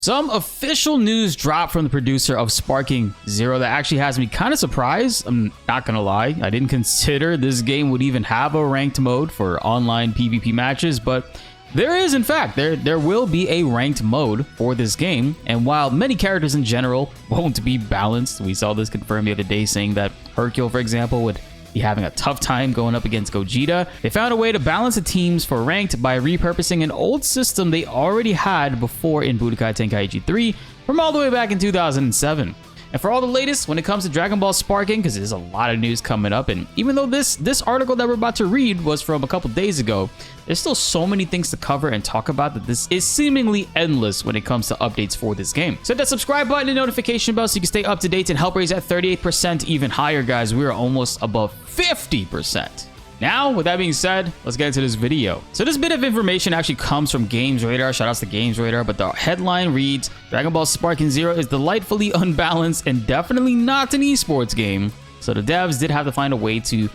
Some official news dropped from the producer of Sparking Zero that actually has me kind of surprised. I'm not gonna lie, I didn't consider this game would even have a ranked mode for online PvP matches, but there is, in fact, there will be a ranked mode for this game. And while many characters in general won't be balanced, we saw this confirmed the other day saying that Hercule, for example, would be having a tough time going up against Gogeta. They found a way to balance the teams for ranked by repurposing an old system they already had before in Budokai Tenkaichi 3 from all the way back in 2007. And for all the latest when it comes to Dragon Ball Sparking, because there's a lot of news coming up, and even though this article that we're about to read was from a couple days ago, there's still so many things to cover and talk about that this is seemingly endless when it comes to updates for this game. So hit that subscribe button and notification bell so you can stay up to date and help raise that 38% even higher, guys. We are almost above 50%. Now, with that being said, let's get into this video. So this bit of information actually comes from Games Radar. Shoutouts to Games Radar, but the headline reads, Dragon Ball Sparking Zero is delightfully unbalanced and definitely not an esports game. So the devs did have to find a way to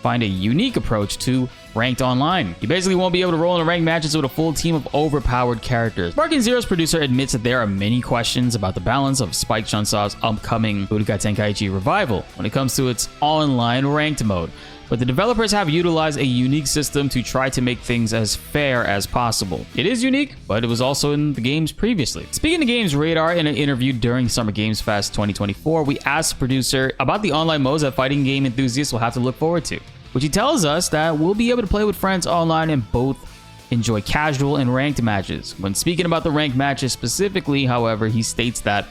find a unique approach to ranked online. You basically won't be able to roll in ranked matches with a full team of overpowered characters. Sparking Zero's producer admits that there are many questions about the balance of Spike Chunsoft's upcoming Budokai Tenkaichi revival when it comes to its online ranked mode. But the developers have utilized a unique system to try to make things as fair as possible. It is unique, but it was also in the games previously. Speaking to Games Radar in an interview during Summer Games Fest 2024, we asked the producer about the online modes that fighting game enthusiasts will have to look forward to, which he tells us that we'll be able to play with friends online and both enjoy casual and ranked matches. When speaking about the ranked matches specifically, however, he states that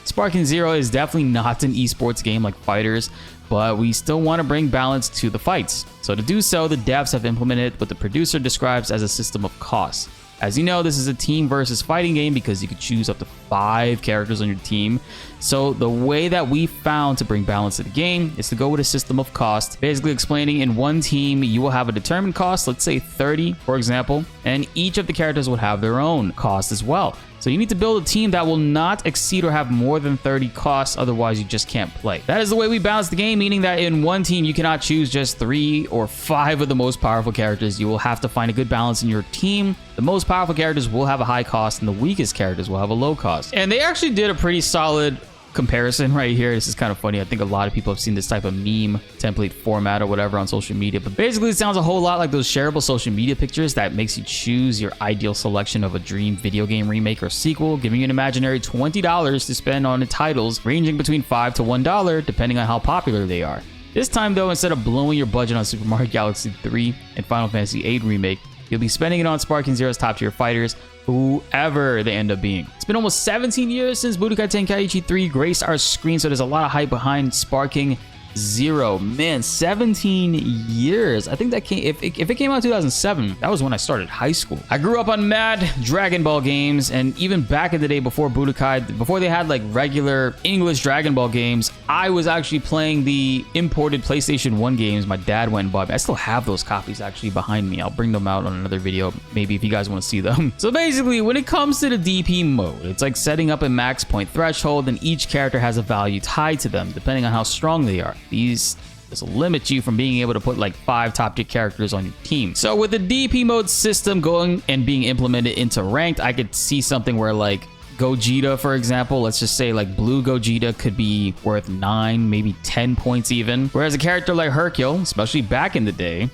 Sparking Zero is definitely not an esports game like Fighters, but we still want to bring balance to the fights. So to do so, the devs have implemented what the producer describes as a system of costs. As you know, this is a team versus fighting game because you could choose up to 5 characters on your team. So the way that we found to bring balance to the game is to go with a system of cost, basically explaining in one team you will have a determined cost, let's say 30 for example, and each of the characters would have their own cost as well. So you need to build a team that will not exceed or have more than 30 costs, otherwise you just can't play. That is the way we balance the game, meaning that in one team you cannot choose just 3 or 5 of the most powerful characters. You will have to find a good balance in your team. The most powerful characters will have a high cost and the weakest characters will have a low cost. And they actually did a pretty solid comparison right here. This is kind of funny. I think a lot of people have seen this type of meme template format or whatever on social media, but basically it sounds a whole lot like those shareable social media pictures that makes you choose your ideal selection of a dream video game remake or sequel, giving you an imaginary $20 to spend on the titles ranging between $5 to $1 depending on how popular they are. This time though, instead of blowing your budget on Super Mario Galaxy 3 and Final Fantasy 8 remake, you'll be spending it on Sparking Zero's top tier fighters, whoever they end up being. It's been almost 17 years since Budokai Tenkaichi 3 graced our screen, so there's a lot of hype behind Sparking Zero. Man, 17 years. I think that came, if it came out in 2007, that was when I started high school. I grew up on mad Dragon Ball games, and even back in the day before Budokai, before they had like regular English Dragon Ball games, I was actually playing the imported PlayStation 1 games my dad went and bought me. I still have those copies actually behind me. I'll bring them out on another video, maybe if you guys want to see them. So basically, when it comes to the DP mode, it's like setting up a max point threshold, and each character has a value tied to them depending on how strong they are. This will limit you from being able to put like 5 top tier characters on your team. So with the DP mode system going and being implemented into ranked, I could see something where like Gogeta, for example, let's just say like blue Gogeta could be worth 9, maybe 10 points even. Whereas a character like Hercule, especially back in the day,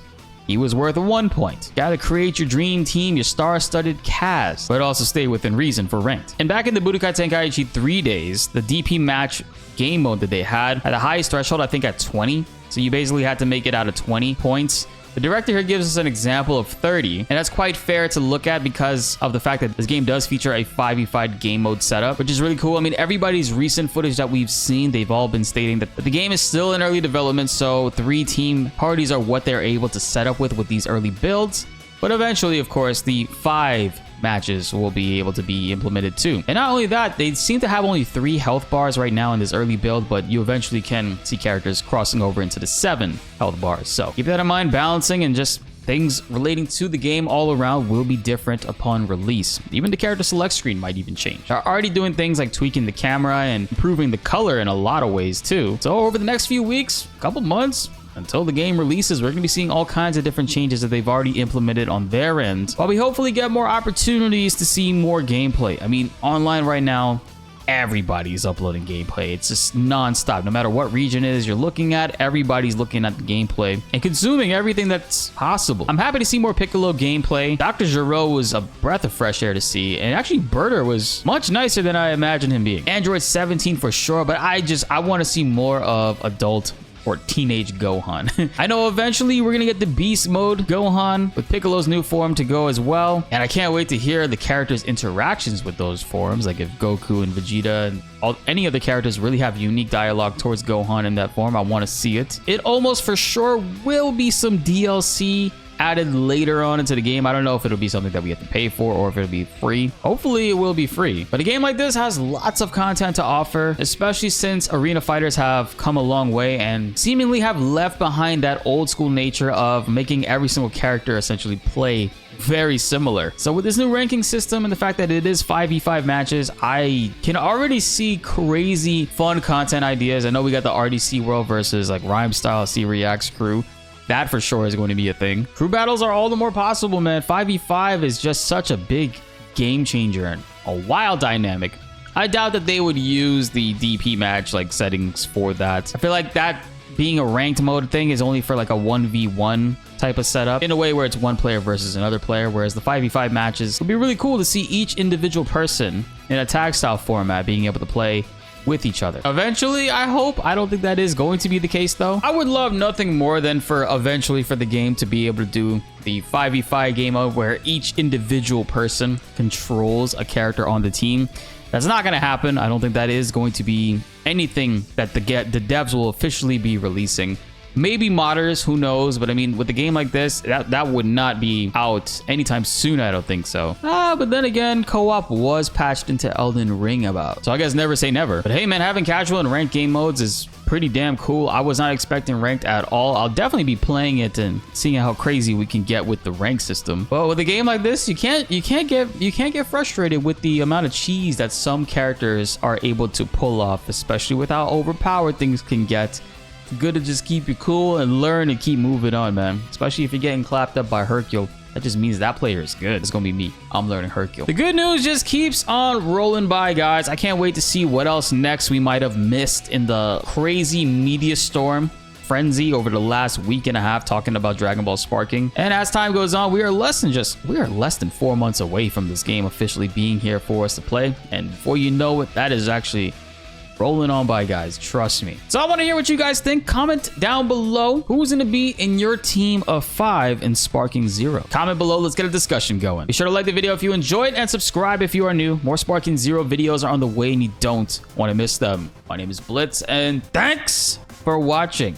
he was worth 1 point. Gotta create your dream team, your star-studded cast, but also stay within reason for ranked. And back in the Budokai Tenkaichi 3 days, the DP match game mode that they had the highest threshold, I think at 20. So you basically had to make it out of 20 points. The director here gives us an example of 30, and that's quite fair to look at because of the fact that this game does feature a 5v5 game mode setup, which is really cool. I mean, everybody's recent footage that we've seen, they've all been stating that the game is still in early development, so 3-team parties are what they're able to set up with these early builds. But eventually, of course, the 5 matches will be able to be implemented too. And not only that, they seem to have only 3 health bars right now in this early build, but you eventually can see characters crossing over into the 7 health bars. So keep that in mind. Balancing and just things relating to the game all around will be different upon release. Even the character select screen might even change. They're already doing things like tweaking the camera and improving the color in a lot of ways too. So over the next few weeks, couple months, until the game releases, we're going to be seeing all kinds of different changes that they've already implemented on their end, while we hopefully get more opportunities to see more gameplay. I mean, online right now, everybody's uploading gameplay. It's just non-stop. No matter what region it is you're looking at, everybody's looking at the gameplay and consuming everything that's possible. I'm happy to see more Piccolo gameplay. Dr. Gero was a breath of fresh air to see, and actually Burter was much nicer than I imagined him being. Android 17 for sure, but I want to see more of adult or teenage Gohan. I know eventually we're gonna get the beast mode Gohan with Piccolo's new form to go as well, and I can't wait to hear the characters' interactions with those forms, like if Goku and Vegeta and any other characters really have unique dialogue towards Gohan in that form. I want to see it. It almost for sure will be some DLC added later on into the game. I don't know if it'll be something that we have to pay for or if it'll be free. Hopefully it will be free. But a game like this has lots of content to offer, especially since arena fighters have come a long way and seemingly have left behind that old school nature of making every single character essentially play very similar. So with this new ranking system and the fact that it is 5v5 matches, I can already see crazy fun content ideas. I know we got the RDC World versus like Rhyme Style C Reacts crew. That for sure is going to be a thing. Crew battles are all the more possible, man. 5v5 is just such a big game changer and a wild dynamic. I doubt that they would use the DP match like settings for that. I feel like that being a ranked mode thing is only for like a 1v1 type of setup in a way where it's one player versus another player, whereas the 5v5 matches would be really cool to see each individual person in a tag style format being able to play with each other. Eventually, I hope. I don't think that is going to be the case though. I would love nothing more than for eventually for the game to be able to do the 5v5 game mode where each individual person controls a character on the team. That's not going to happen. I don't think that is going to be anything that the devs will officially be releasing. Maybe modders, who knows? But I mean, with a game like this, that would not be out anytime soon. I don't think so. But then again, co-op was patched into Elden Ring about. So I guess never say never. But hey, man, having casual and ranked game modes is pretty damn cool. I was not expecting ranked at all. I'll definitely be playing it and seeing how crazy we can get with the rank system. But with a game like this, you can't get frustrated with the amount of cheese that some characters are able to pull off, especially with how overpowered things can get. Good to just keep you cool and learn and keep moving on, man. Especially if you're getting clapped up by Hercule. That just means that player is good. It's gonna be me. I'm learning Hercule. The good news just keeps on rolling by, guys. I can't wait to see what else next we might have missed in the crazy media storm frenzy over the last week and a half talking about Dragon Ball Sparking. And as time goes on, we are less than 4 months away from this game officially being here for us to play. And before you know it, that is actually rolling on by, guys. Trust me. So I want to hear what you guys think. Comment down below who's going to be in your team of 5 in Sparking 0. Comment below. Let's get a discussion going. Be sure to like the video if you enjoyed and subscribe if you are new. More Sparking 0 videos are on the way and you don't want to miss them. My name is BltzZ and thanks for watching.